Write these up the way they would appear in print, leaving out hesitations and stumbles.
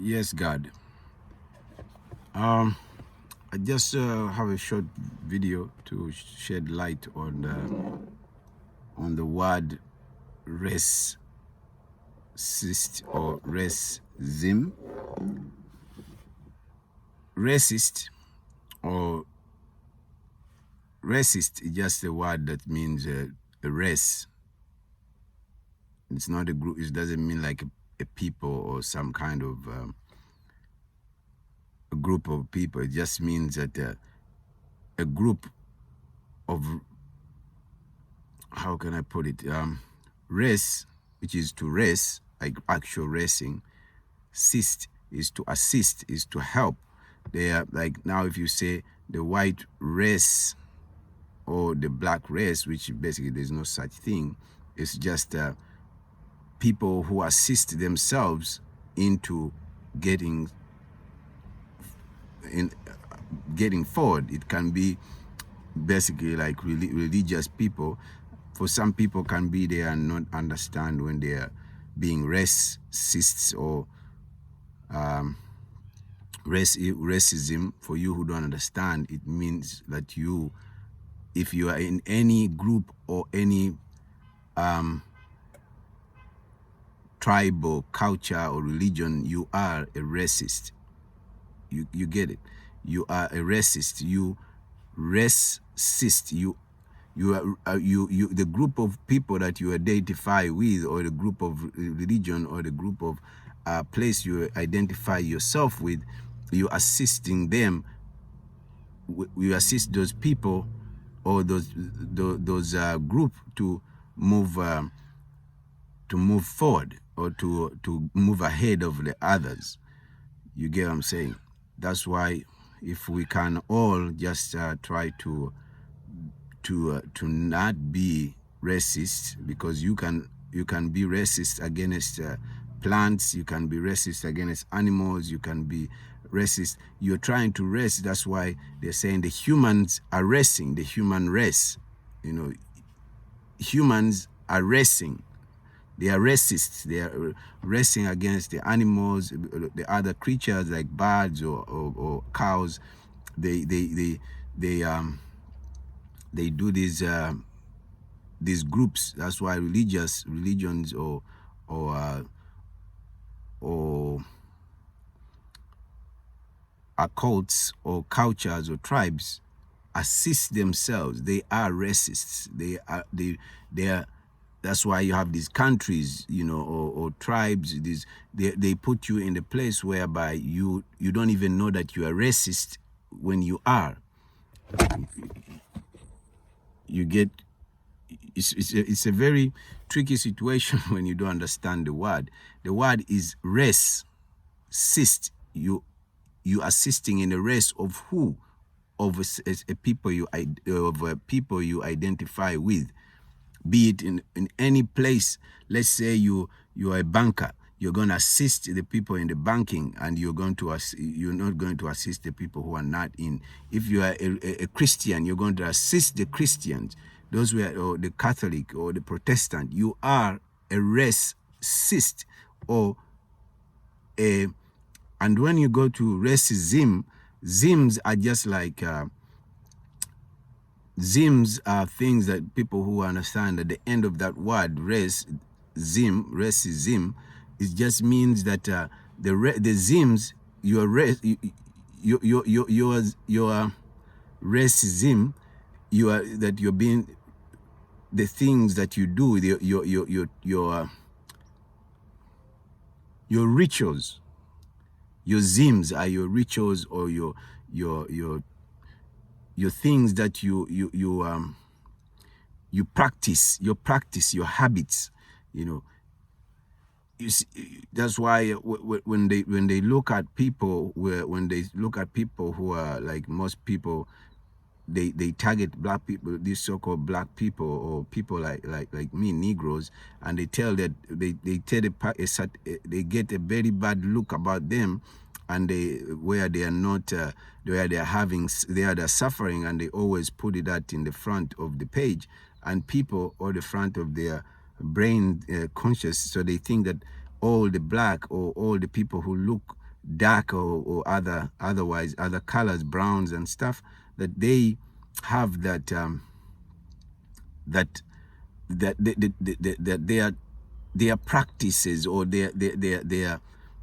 Yes, God. I just have a short video to shed light on the word racist or racism. Racist or racist is just a word that means a race. It's not a group. It doesn't mean like a people or some kind of a group of people. It just means that a group of, how can I put it? Race, which is to race, like actual racing. Assist, is to help. They are like, now if you say the white race or the black race, which basically there's no such thing. It's just people who assist themselves into getting forward. It can be basically like religious people. For some people can be they are not understand when they are being racists or racism. For you who don't understand, it means that you, if you are in any group or any tribe or culture or religion, you are a racist. You get it? You are a racist. You racist. You are the group of people that you identify with, or the group of religion, or the group of place you identify yourself with. You assisting them. You assist those people or those group to move forward, or to move ahead of the others. You get what I'm saying? That's why if we can all just try to not be racist, because you can be racist against plants, you can be racist against animals, you can be racist. You're trying to race. That's why they're saying the humans are racing, the human race. You know, humans are racing. They are racists. They are racing against the animals, the other creatures like birds or cows. They do these groups. That's why religions or occults or cultures or tribes assist themselves. They are racists. They are. That's why you have these countries, you know, or tribes. They put you in the place whereby you don't even know that you are racist when you are. You get. It's a very tricky situation when you don't understand the word. The word is race. Assist. You assisting in a race of who? Of a people you identify with. Be it in any place. Let's say you are a banker. You're going to assist the people in the banking, and you're not going to assist the people who are not in. If you are a Christian, you're going to assist the Christians. Those who are, or the Catholic or the Protestant. You are a racist or a. And when you go to racism, zims are just like. Zims are things that people who understand at the end of that word, racism, it just means that the zims, your racism, you're being, the things that you do, your rituals, your zims are your rituals, or your things that you practice, your habits, you know. You see, that's why when they look at people, when they look at people who are like, most people, they target black people, these so-called black people, or people like me, Negroes, and they tell that they get a very bad look about them, and where they are not, where they are suffering, and they always put it that in the front of the page, and people, or the front of their brain conscious, so they think that all the black or all the people who look dark or otherwise other colors, browns and stuff, that they have that that their practices or their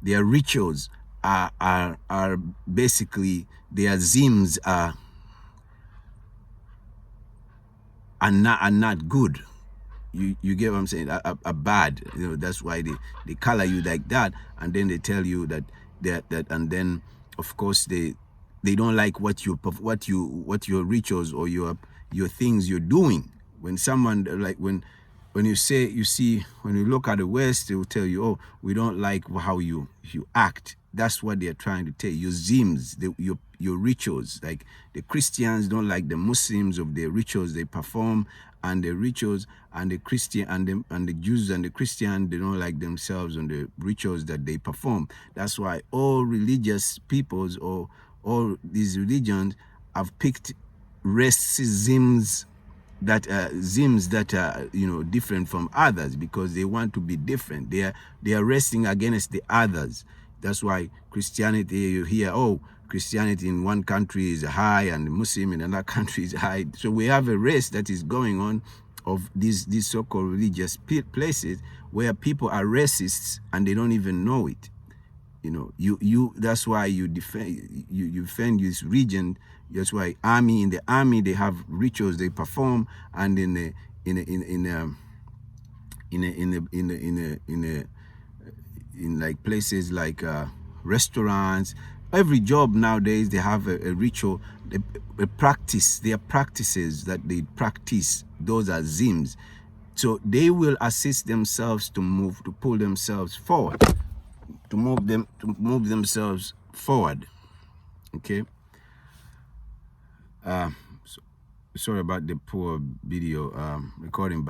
rituals are basically, their zims are not good. You get what I'm saying? Are bad. That's why they color you like that, and then they tell you that and then of course they don't like what your rituals or your things you're doing. When someone, like when you see, when you look at the West, they will tell you, oh, we don't like how you act. That's what they're trying to tell you. Your zims, your rituals. Like the Christians don't like the Muslims of their rituals they perform, and the rituals, and the Christian and the Jews and the Christian, they don't like themselves on the rituals that they perform. That's why all religious peoples or all these religions have picked racisms that are different from others, because they want to be different. They are resting against the others. That's why Christianity, you hear, oh, Christianity in one country is high and Muslim in another country is high. So we have a race that is going on of these so-called religious places where people are racists and they don't even know it. That's why you defend this region. That's why in the army they have rituals they perform, and in like places like restaurants, every job nowadays they have a ritual, a practice. Their practices that they practice, those are zims. So they will assist themselves to pull themselves forward, to move themselves forward. Okay. Sorry about the poor video recording.